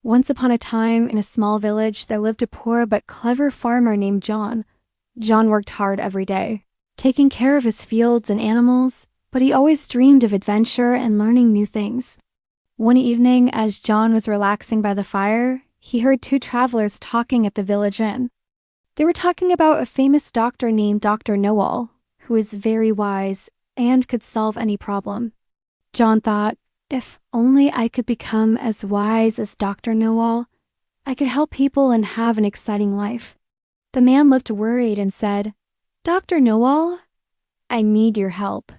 Once upon a time, in a small village, there lived a poor but clever farmer named John. John worked hard every day, taking care of his fields and animals, but he always dreamed of adventure and learning new things. One evening, as John was relaxing by the fire, he heard two travelers talking at the village inn. They were talking about a famous doctor named Dr. Knowall, who was very wise and could solve any problem. John thought, if only I could become as wise as Dr. Knowall, I could help people and have an exciting life. The man looked worried and said, Dr. Knowall, I need your help.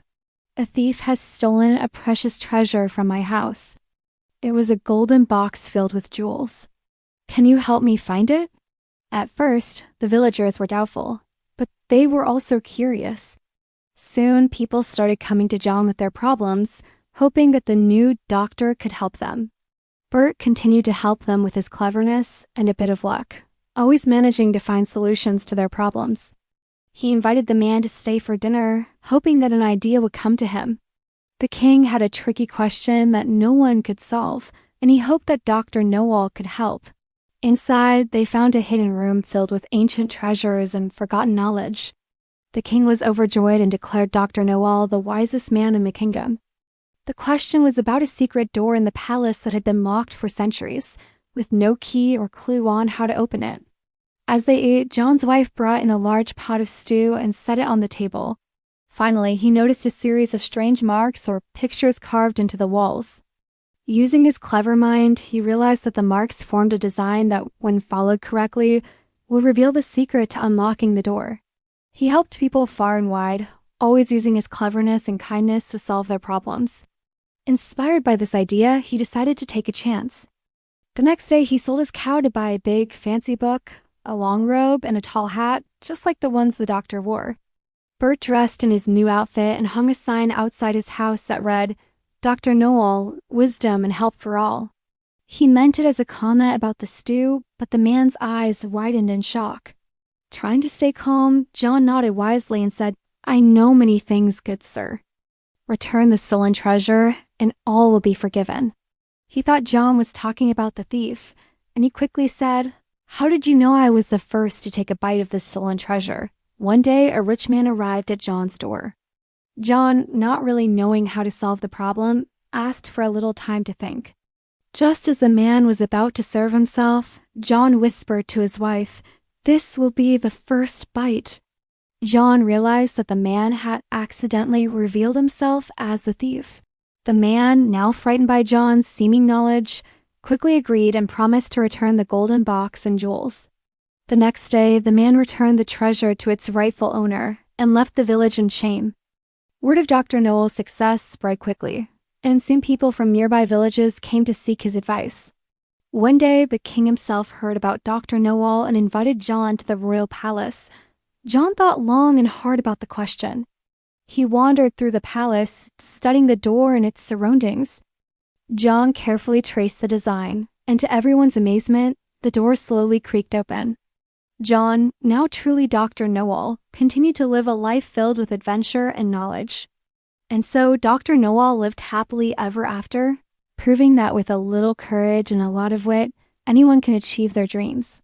A thief has stolen a precious treasure from my house. It was a golden box filled with jewels. Can you help me find it? At first, the villagers were doubtful, but they were also curious. Soon, people started coming to John with their problems, hoping that the new doctor could help them. Bert continued to help them with his cleverness and a bit of luck, always managing to find solutions to their problems. He invited the man to stay for dinner, hoping that an idea would come to him. The king had a tricky question that no one could solve, and he hoped that Dr. Knowall could help. Inside, they found a hidden room filled with ancient treasures and forgotten knowledge. The king was overjoyed and declared Dr. Knowall the wisest man in the kingdom. The question was about a secret door in the palace that had been locked for centuries, with no key or clue on how to open it. As they ate, John's wife brought in a large pot of stew and set it on the table. Finally, he noticed a series of strange marks or pictures carved into the walls. Using his clever mind, he realized that the marks formed a design that, when followed correctly, would reveal the secret to unlocking the door. He helped people far and wide, always using his cleverness and kindness to solve their problems. Inspired by this idea, he decided to take a chance. The next day, he sold his cow to buy a big, fancy book, a long robe, and a tall hat, just like the ones the doctor wore. Bert dressed in his new outfit and hung a sign outside his house that read, Dr. Knowall, wisdom and help for all. He meant it as a comment about the stew, but the man's eyes widened in shock. Trying to stay calm, John nodded wisely and said, I know many things, good sir. Return the stolen treasure, and all will be forgiven. He thought John was talking about the thief, and he quickly said, How did you know I was the first to take a bite of the stolen treasure? One day, a rich man arrived at John's door. John, not really knowing how to solve the problem, asked for a little time to think. Just as the man was about to serve himself, John whispered to his wife, This will be the first bite. John realized that the man had accidentally revealed himself as the thief. The man, now frightened by John's seeming knowledge, quickly agreed and promised to return the golden box and jewels. The next day, the man returned the treasure to its rightful owner and left the village in shame. Word of Dr. Knowall's success spread quickly, and soon people from nearby villages came to seek his advice. One day, the king himself heard about Dr. Knowall and invited John to the royal palace. John thought long and hard about the question. He wandered through the palace, studying the door and its surroundings. John carefully traced the design, and to everyone's amazement, the door slowly creaked open. John, now truly Dr. Knowall, continued to live a life filled with adventure and knowledge. And so Dr. Knowall lived happily ever after, proving that with a little courage and a lot of wit, anyone can achieve their dreams.